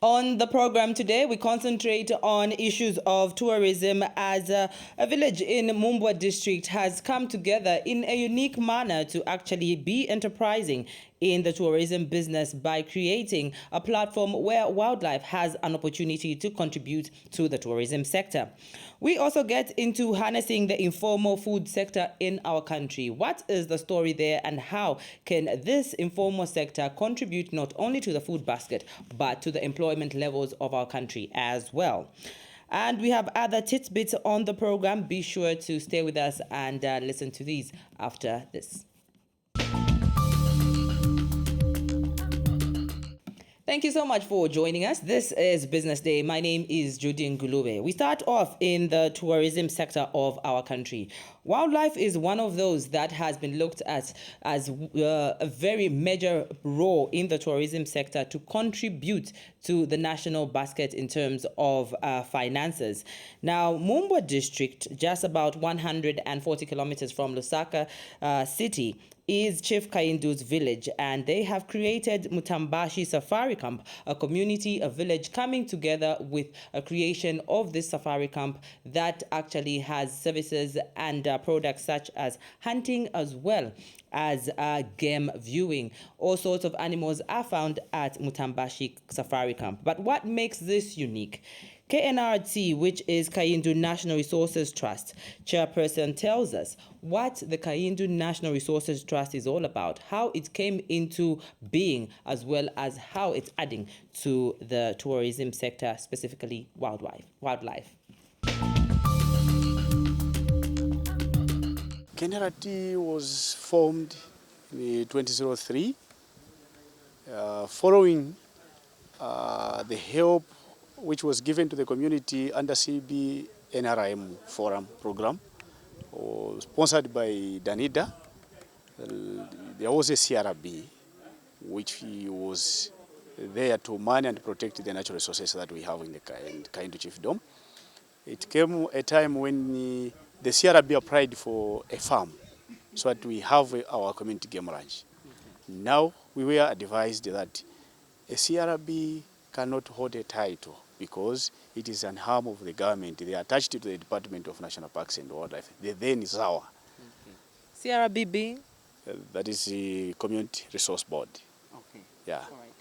On the program today, we concentrate on issues of tourism as a village in Mumbwa district has come together in a unique manner to actually be enterprising in the tourism business by creating a platform where wildlife has an opportunity to contribute to the tourism sector. We also get into harnessing the informal food sector in our country. What is the story there, and how can this informal sector contribute not only to the food basket but to the employment levels of our country as well? And we have other tidbits on the program. Be sure to stay with us and listen to these after this. Thank you so much for joining us. This is Business Day. My name is Judy Ngulube. We start off in the tourism sector of our country. Wildlife is one of those that has been looked at as a very major role in the tourism sector to contribute to the national basket in terms of finances. Now, Mumbwa district, just about 140 kilometers from Lusaka city, is Chief Kaindu's village, and they have created Mutambashi Safari Camp, a community, a village coming together with a creation of this safari camp that actually has services and products such as hunting as well as game viewing. All sorts of animals are found at Mutambashi Safari Camp. But what makes this unique? KNRT, which is Kaindu National Resources Trust chairperson, tells us what the Kaindu National Resources Trust is all about, how it came into being, as well as how it's adding to the tourism sector, specifically wildlife. KNRT was formed in 2003 following the help which was given to the community under CB NRM Forum program, sponsored by Danida. There was a CRB which was there to manage and protect the natural resources that we have in the Kaindu Chiefdom. It came a time when the CRB applied for a farm so that we have our community game ranch. Now we were advised that a CRB cannot hold a title because it is an arm of the government. They are attached to the Department of National Parks and Wildlife. The then is our. CRB being? That is the Community Resource Board. Okay. Yeah. All right.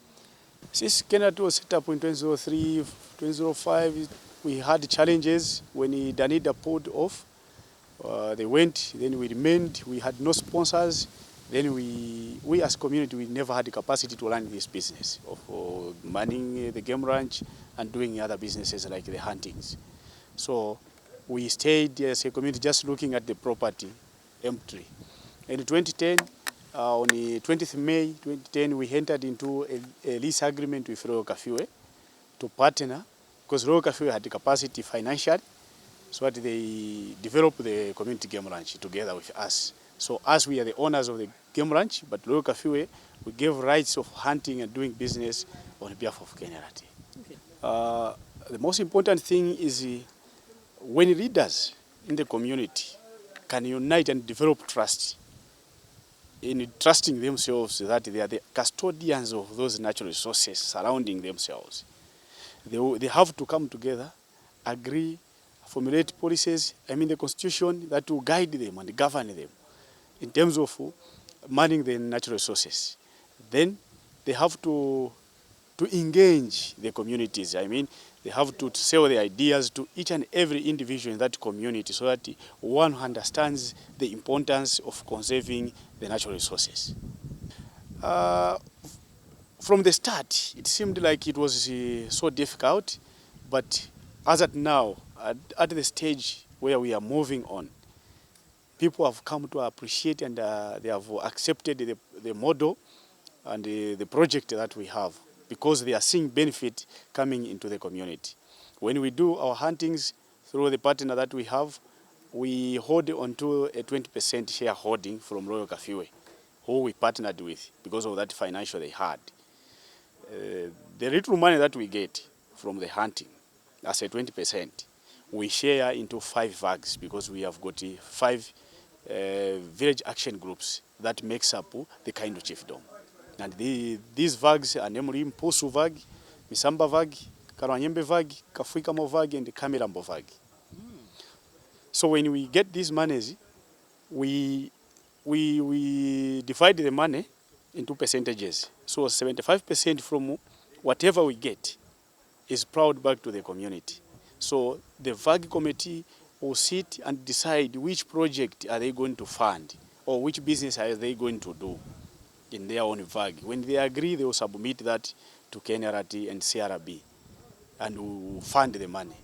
Since KNRT was set up in 2003, 2005, we had challenges when Danida pulled off. They went, then we remained, we had no sponsors. Then we as community, we never had the capacity to run this business of manning the game ranch and doing other businesses like the huntings. So we stayed as a community just looking at the property empty. In 2010, on the 20th May 2010, we entered into a lease agreement with Royal Kafiwe to partner, because Royal Kafiwe had the capacity financially, so that they developed the community game ranch together with us. So as we are the owners of the game ranch, but Royal Kafiwe, we gave rights of hunting and doing business on behalf of KNRT. Okay. The most important thing is when leaders in the community can unite and develop trust, in trusting themselves that they are the custodians of those natural resources surrounding themselves. They have to come together, agree, formulate policies, the constitution that will guide them and govern them in terms of managing the natural resources. Then they have to engage the communities. They have to sell the ideas to each and every individual in that community so that one understands the importance of conserving the natural resources. From the start, it seemed like it was so difficult, but as at now, at the stage where we are moving on, people have come to appreciate and they have accepted the model and the project that we have, because they are seeing benefit coming into the community. When we do our huntings through the partner that we have, we hold onto a 20% shareholding from Royal Kafiwe, who we partnered with because of that financial they had. The little money that we get from the hunting, as a 20%, we share into 5 vags because we have got 5 village action groups that makes up the Kaindu Chiefdom. And these vags are namely Mposu vag, Misamba Vagi, Karwanyembe Vagi, Kafuikamo Vagi, and Kamirambo Vagi. So when we get these monies, we divide the money into percentages. So 75% from whatever we get is plowed back to the community. So the VAG committee will sit and decide which project are they going to fund or which business are they going to do in their own VAG. When they agree, they will submit that to KNRT and CRB and will fund the money.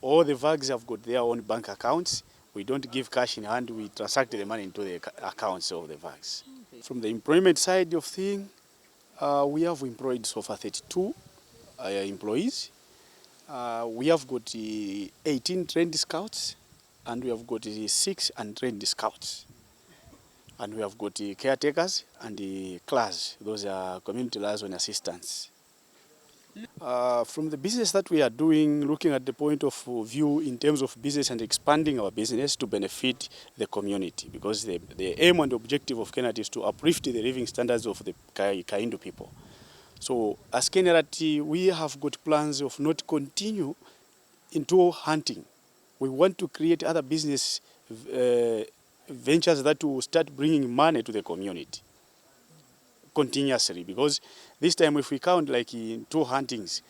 All the VAGs have got their own bank accounts. We don't give cash in hand, we transact the money into the accounts of the VAGs. Okay. From the employment side of things, we have employed so far 32 employees. We have got 18 trained scouts, and we have got 6 untrained scouts. And we have got caretakers and the class, those are community liaison assistants. From the business that we are doing, looking at the point of view in terms of business and expanding our business to benefit the community, because the aim and objective of KNRT is to uplift the living standards of the Kaindu people. So as KNRT, we have got plans of not continue into hunting. We want to create other business ventures that will start bringing money to the community continuously, because this time if we count like in 2 huntings,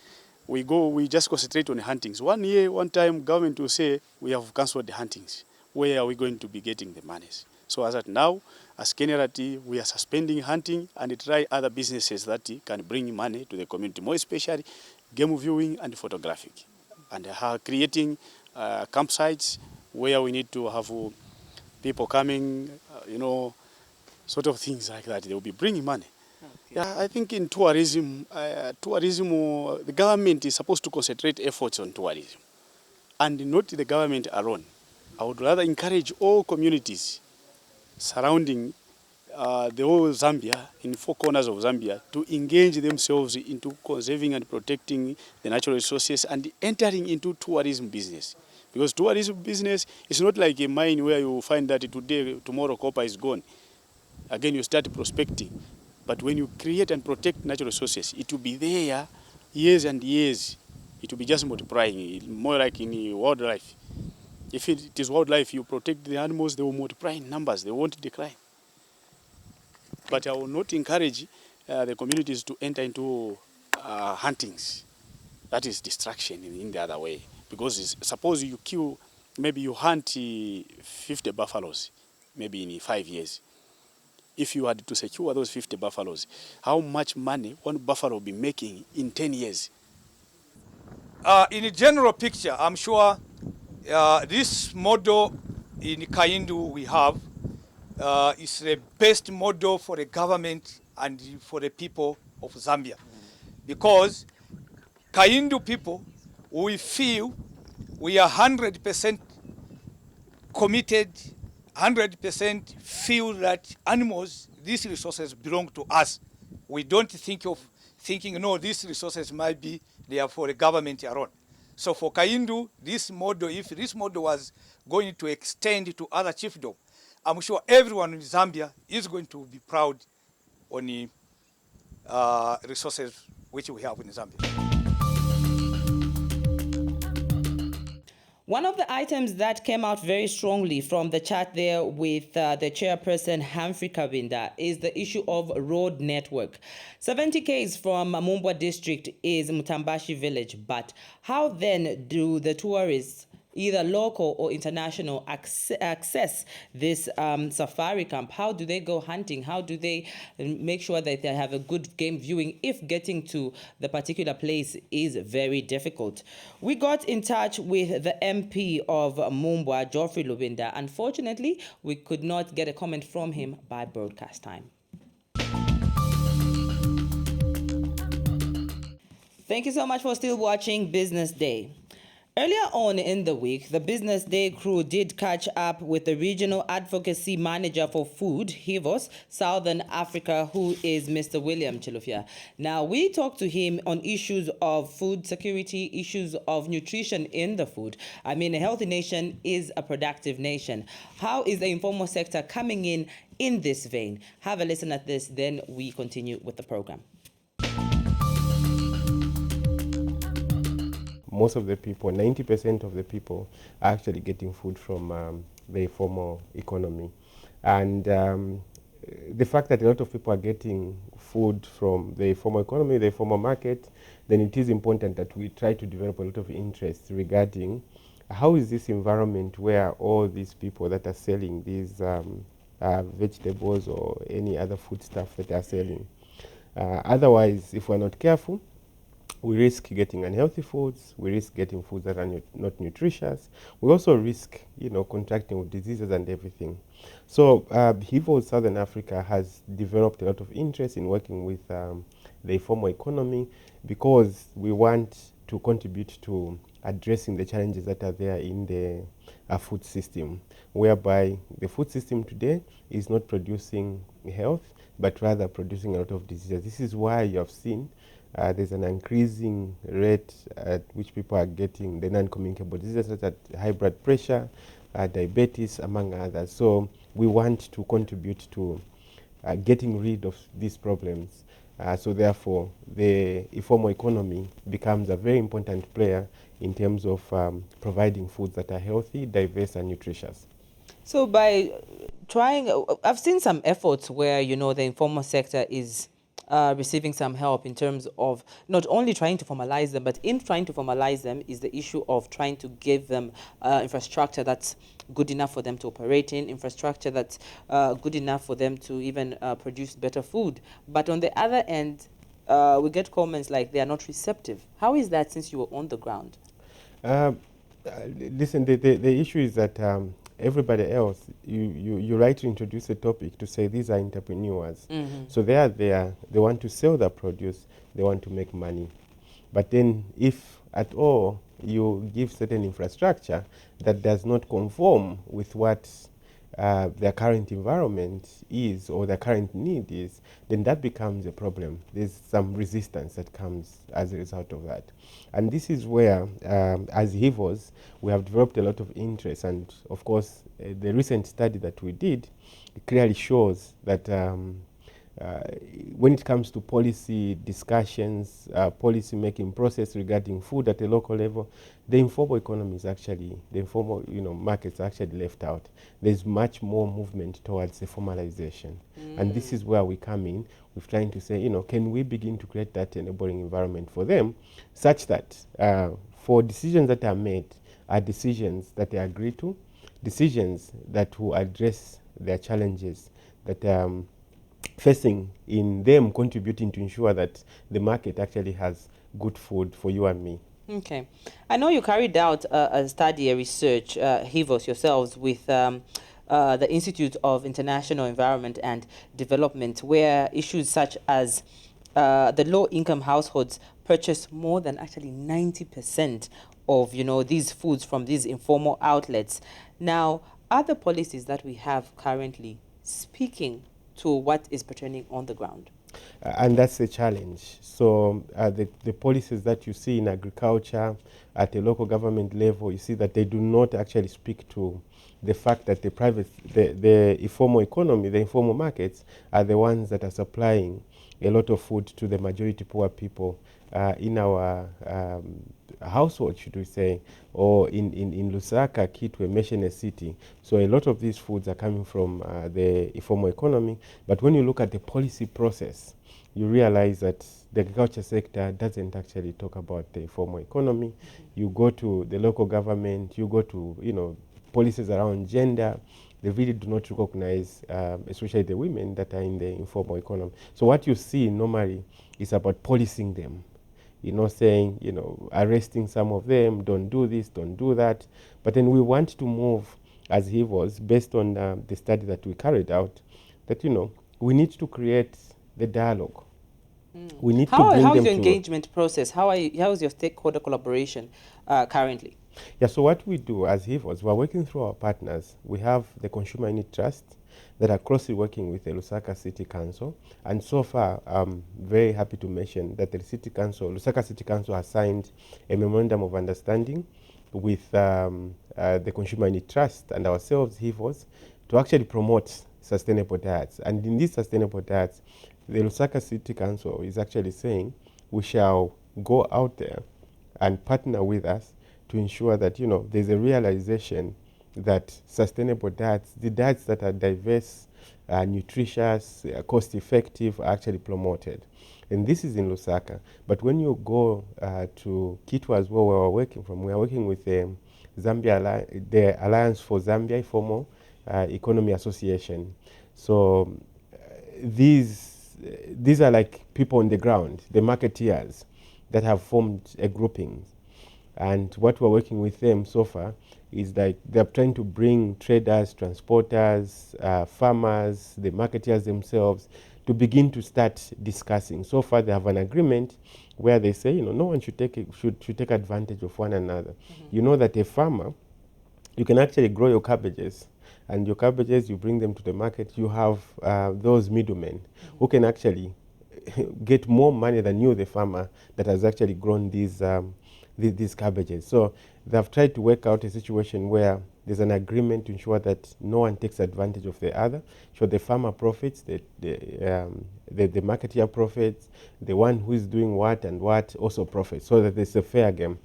we just concentrate on huntings. 1 year, one time government will say we have cancelled the huntings. Where are we going to be getting the monies? So as at now, as KNRT, we are suspending hunting and try other businesses that can bring money to the community, more especially game viewing and photographic, and creating campsites where we need to have people coming, sort of things like that. They will be bringing money. Okay. Yeah, I think in tourism, the government is supposed to concentrate efforts on tourism, and not the government alone. I would rather encourage all communities surrounding the whole Zambia, in 4 corners of Zambia, to engage themselves into conserving and protecting the natural resources and entering into tourism business. Because tourism business is not like a mine where you find that tomorrow copper is gone. Again, you start prospecting. But when you create and protect natural resources, it will be there years and years. It will be just multiplying, more like in wildlife. If it is wildlife, you protect the animals, they will multiply in numbers, they won't decline. But I will not encourage the communities to enter into huntings. That is distraction in the other way. Because suppose you kill, maybe you hunt 50 buffaloes, maybe in 5 years. If you had to secure those 50 buffaloes, how much money one buffalo will be making in 10 years? In a general picture, I'm sure this model in Kaindu we have is the best model for the government and for the people of Zambia. Because Kaindu people, we feel we are 100% committed, 100% feel that animals, these resources belong to us. We don't think of thinking, no, these resources might be there for the government alone. So for Kaindu, this model, if this model was going to extend to other chiefdoms, I'm sure everyone in Zambia is going to be proud on the resources which we have in Zambia. One of the items that came out very strongly from the chat there with the chairperson, Humphrey Kabinda, is the issue of road network. 70 km from Mumbwa district is Mutambashi village, but how then do the tourists, either local or international, access this safari camp? How do they go hunting? How do they make sure that they have a good game viewing if getting to the particular place is very difficult? We got in touch with the MP of Mumbwa, Geoffrey Lubinda. Unfortunately, we could not get a comment from him by broadcast time. Thank you so much for still watching Business Day. Earlier on in the week, the Business Day crew did catch up with the Regional Advocacy Manager for Food, HIVOS, Southern Africa, who is Mr. William Chilufya. Now, we talked to him on issues of food security, issues of nutrition in the food. I mean, a healthy nation is a productive nation. How is the informal sector coming in this vein? Have a listen at this, then we continue with the program. most of the people, 90% of the people, are actually getting food from the informal economy. And the fact that a lot of people are getting food from the informal economy, the informal market, then it is important that we try to develop a lot of interest regarding how is this environment where all these people that are selling these vegetables or any other food stuff that they are selling. Otherwise, if we're not careful, we risk getting unhealthy foods, we risk getting foods that are not nutritious, we also risk, contracting with diseases and everything. So HIVO Southern Africa has developed a lot of interest in working with the informal economy because we want to contribute to addressing the challenges that are there in the food system, whereby the food system today is not producing health, but rather producing a lot of diseases. This is why you have seen there's an increasing rate at which people are getting the non-communicable diseases such as high blood pressure, diabetes, among others. So we want to contribute to getting rid of these problems. So therefore, the informal economy becomes a very important player in terms of providing foods that are healthy, diverse, and nutritious. So by trying, I've seen some efforts where, the informal sector is receiving some help in terms of not only trying to formalize them, but in trying to formalize them is the issue of trying to give them infrastructure that's good enough for them to operate in, infrastructure that's good enough for them to even produce better food. But on the other end, we get comments like they are not receptive. How is that since you were on the ground? Listen, the issue is that everybody else, you rightly introduce a topic to say these are entrepreneurs. So they are there, they want to sell their produce, they want to make money. But then if at all you give certain infrastructure that does not conform with what their current environment is or their current need is, then that becomes a problem. There's some resistance that comes as a result of that. And this is where, as HIVOs, we have developed a lot of interest. And of course, the recent study that we did clearly shows that when it comes to policy discussions, policy making process regarding food at a local level, the informal economy is actually, the informal markets are actually left out. There's much more movement towards the formalization. And this is where we come in with trying to say, can we begin to create that enabling environment for them such that for decisions that are made are decisions that they agree to, decisions that will address their challenges that facing in them contributing to ensure that the market actually has good food for you and me. Okay. I know you carried out a study, a research, HIVOS yourselves, with the Institute of International Environment and Development, where issues such as the low-income households purchase more than actually 90% of, these foods from these informal outlets. Now, other policies that we have currently speaking to what is pertaining on the ground? And that's the challenge. So the policies that you see in agriculture at a local government level, you see that they do not actually speak to the fact that the informal economy, the informal markets are the ones that are supplying a lot of food to the majority poor people in our household, should we say, or in Lusaka, Kitwe, Meshene City. So a lot of these foods are coming from the informal economy. But when you look at the policy process, you realize that the agriculture sector doesn't actually talk about the informal economy. You go to the local government, you go to, policies around gender, they really do not recognize, especially the women that are in the informal economy. So what you see normally is about policing them, saying, arresting some of them, don't do this, don't do that. But then we want to move, as he was, based on the study that we carried out, that, we need to create the dialogue. We need to bring them How is your to engagement process? How is your stakeholder collaboration currently? Yeah, so what we do as HIVOs, we're working through our partners. We have the Consumer Unit Trust that are closely working with the Lusaka City Council. And so far, I'm very happy to mention that the Lusaka City Council has signed a memorandum of understanding with the Consumer Unit Trust and ourselves, HIVOs, to actually promote sustainable diets. And in these sustainable diets, the Lusaka City Council is actually saying we shall go out there and partner with us to ensure that, there's a realization that sustainable diets, the diets that are diverse, nutritious, cost-effective, are actually promoted. And this is in Lusaka. But when you go to Kitwe as well, where we're working from, we are working with the Alliance for Zambia Informal Economy Association. So these are like people on the ground, the marketeers that have formed a grouping. And what we're working with them so far is like they're trying to bring traders, transporters, farmers, the marketeers themselves to begin to start discussing. So far they have an agreement where they say, no one should take advantage of one another. Mm-hmm. You know that a farmer, you can actually grow your cabbages, and your cabbages, you bring them to the market, you have those middlemen who can actually get more money than you, the farmer, that has actually grown these cabbages. So they've tried to work out a situation where there's an agreement to ensure that no one takes advantage of the other. So the farmer profits, the marketeer profits, the one who is doing what and what also profits, so that there's a fair game.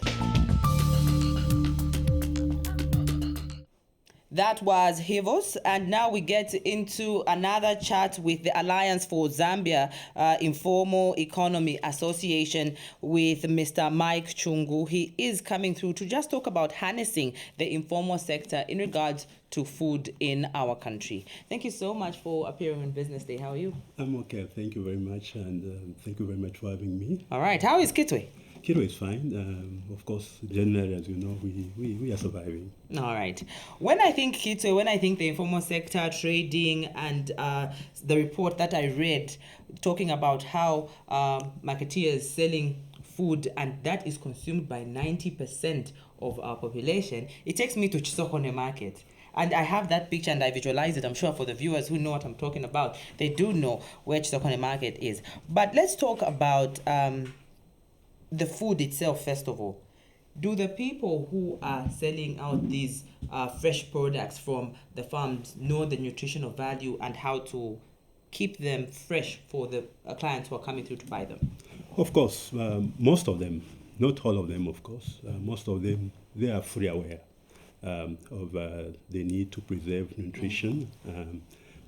That was Hivos, and now we get into another chat with the Alliance for Zambia Informal Economy Association with Mr. Mike Chungu. He is coming through to just talk about harnessing the informal sector in regards to food in our country. Thank you so much for appearing on Business Day. How are you? I'm okay. Thank you very much, and thank you very much for having me. All right. How is Kitwe? Kitwe is fine. Of course, generally, as you know, we are surviving. All right. When I think Kitwe, when I think the informal sector, trading, and the report that I read talking about how marketeers selling food, and that is consumed by 90% of our population, it takes me to Chisokone market. And I have that picture and I visualize it. I'm sure for the viewers who know what I'm talking about, they do know where Chisokone market is. But let's talk about the food itself, first of all. Do the people who are selling out these fresh products from the farms know the nutritional value and how to keep them fresh for the clients who are coming through to buy them? Of course, most of them, not all of them, of course, most of them, they are fully aware of the need to preserve nutrition.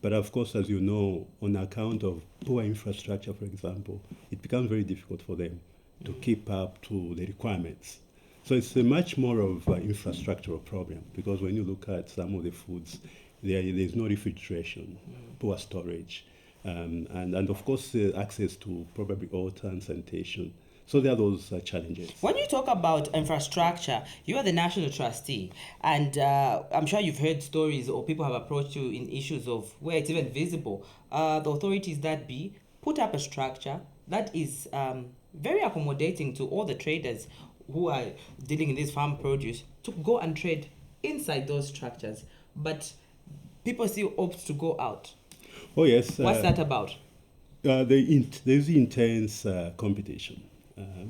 But of course, as you know, on account of poor infrastructure, for example, it becomes very difficult for them to keep up to the requirements. So it's a much more of an infrastructural problem, because when you look at some of the foods, there's no refrigeration, poor storage, and of course access to probably water and sanitation. So there are those challenges. When you talk about infrastructure, you are the national trustee, and I'm sure you've heard stories or people have approached you in issues of where it's even visible. The authorities that be put up a structure that is very accommodating to all the traders who are dealing in this farm produce to go and trade inside those structures. But people still opt to go out. Oh, yes. What's that about? There's intense competition,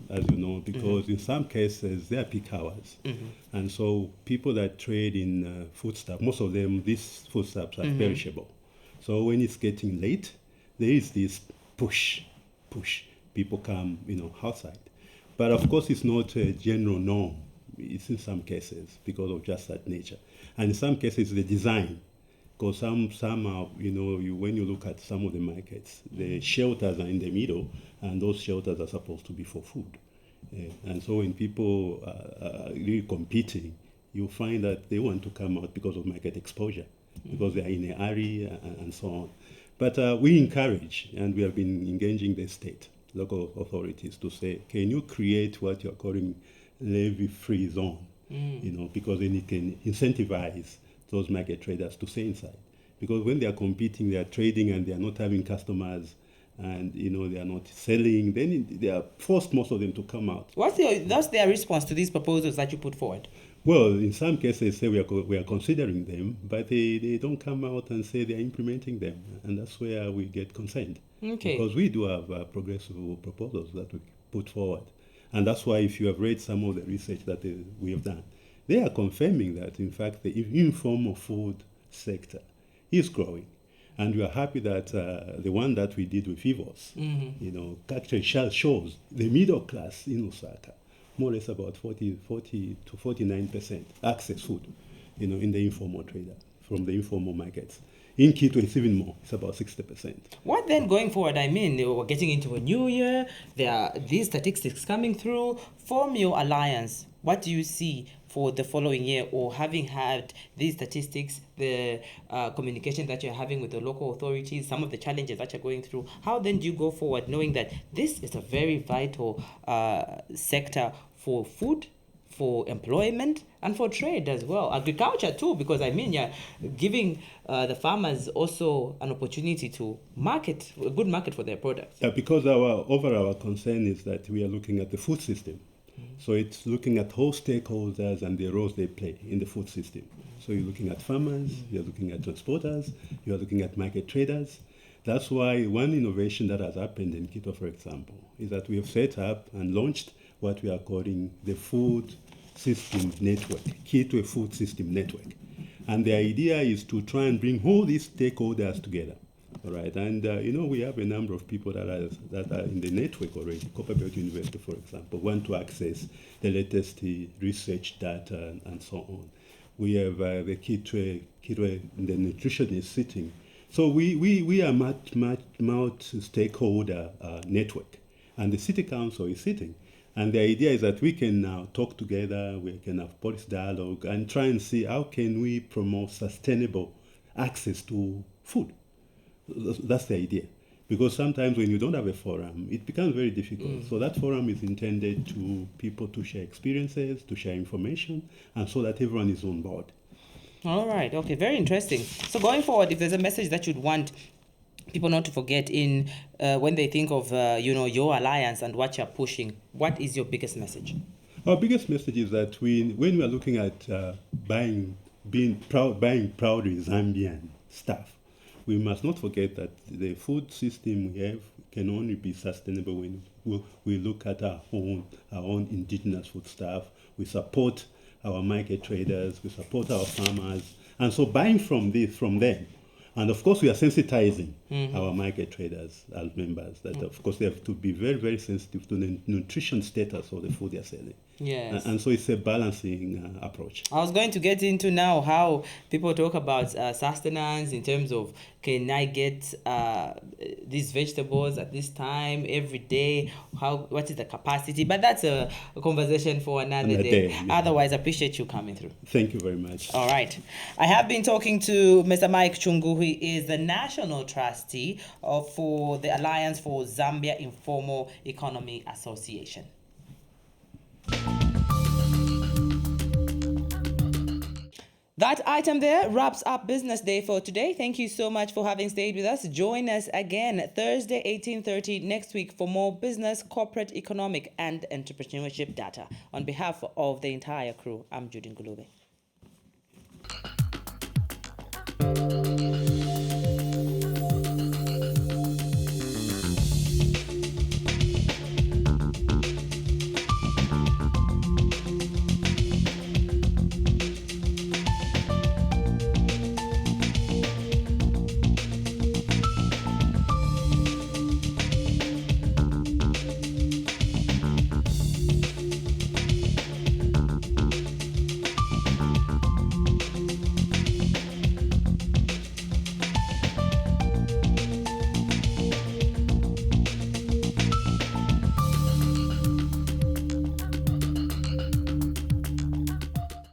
as you know, because in some cases, they are peak hours. And so people that trade in foodstuff, most of them, these foodstuffs are perishable. So when it's getting late, there is this push. People come, outside. But of course, it's not a general norm. It's in some cases because of just that nature. And in some cases, the design. Because some are, when you look at some of the markets, the shelters are in the middle, and those shelters are supposed to be for food. And so when people are really competing, you find that they want to come out because of market exposure, because they are in a hurry and so on. But we encourage, and we have been engaging the state, local authorities, to say, can you create what you're calling levy-free zone? Because then it can incentivize those market traders to stay inside. Because when they are competing, they are trading and they are not having customers, and they are not selling, then they are forced, most of them, to come out. What's their response to these proposals that you put forward? Well, in some cases, say we are considering them, but they don't come out and say they are implementing them, and that's where we get concerned. Okay. Because we do have progressive proposals that we put forward, and that's why if you have read some of the research that we have done, they are confirming that, in fact, the informal food sector is growing. And we are happy that the one that we did with Hivos, actually shows the middle class in Lusaka more or less about 40 to 49% access food, in the informal trader, from the informal markets. In Quito, it's even more. It's about 60%. What then going forward? I mean, we're getting into a new year. There are these statistics coming through. Form your alliance. What do you see for the following year, or having had these statistics, the communication that you're having with the local authorities, some of the challenges that you're going through? How then do you go forward, knowing that this is a very vital sector for food, for employment, and for trade as well, agriculture too, because I mean, you're giving the farmers also an opportunity to market, a good market for their products. Yeah, because our concern is that we are looking at the food system. So it's looking at whole stakeholders and the roles they play in the food system. So you're looking at farmers, you're looking at transporters, you're looking at market traders. That's why one innovation that has happened in Quito, for example, is that we have set up and launched what we are calling the Food System Network, Quito Food System Network. And the idea is to try and bring all these stakeholders together. All right, and we have a number of people that are in the network already. Copperbelt University, for example, want to access the latest research data and so on. We have the Quito, the nutritionist sitting. So we are multi-stakeholder network, and the city council is sitting. And the idea is that we can now talk together, we can have policy dialogue, and try and see how can we promote sustainable access to food. That's the idea. Because sometimes when you don't have a forum, it becomes very difficult. So that forum is intended to people to share experiences, to share information, and so that everyone is on board. All right. Okay. Very interesting. So going forward, if there's a message that you'd want people not to forget in when they think of your alliance and what you're pushing, what is your biggest message? Our biggest message is that when we are looking at buying proudly Zambian stuff, we must not forget that the food system we have can only be sustainable when we look at our own indigenous food stuff. We support our market traders, we support our farmers, and so buying from them. And of course, we are sensitizing our market traders as members that, of course, they have to be very, very sensitive to the nutrition status of the food they're selling. Yes. And so it's a balancing approach. I was going to get into now how people talk about sustenance in terms of, can I get these vegetables at this time every day? What is the capacity? But that's a conversation for another day. Yeah. Otherwise, I appreciate you coming through. Thank you very much. All right. I have been talking to Mr. Mike Chungu, who is the National Trustee for the Alliance for Zambia Informal Economy Association. That item there wraps up Business Day for today. Thank you so much for having stayed with us. Join us again Thursday, 18:30 next week for more business, corporate, economic, and entrepreneurship data. On behalf of the entire crew, I'm Judy Ngulube.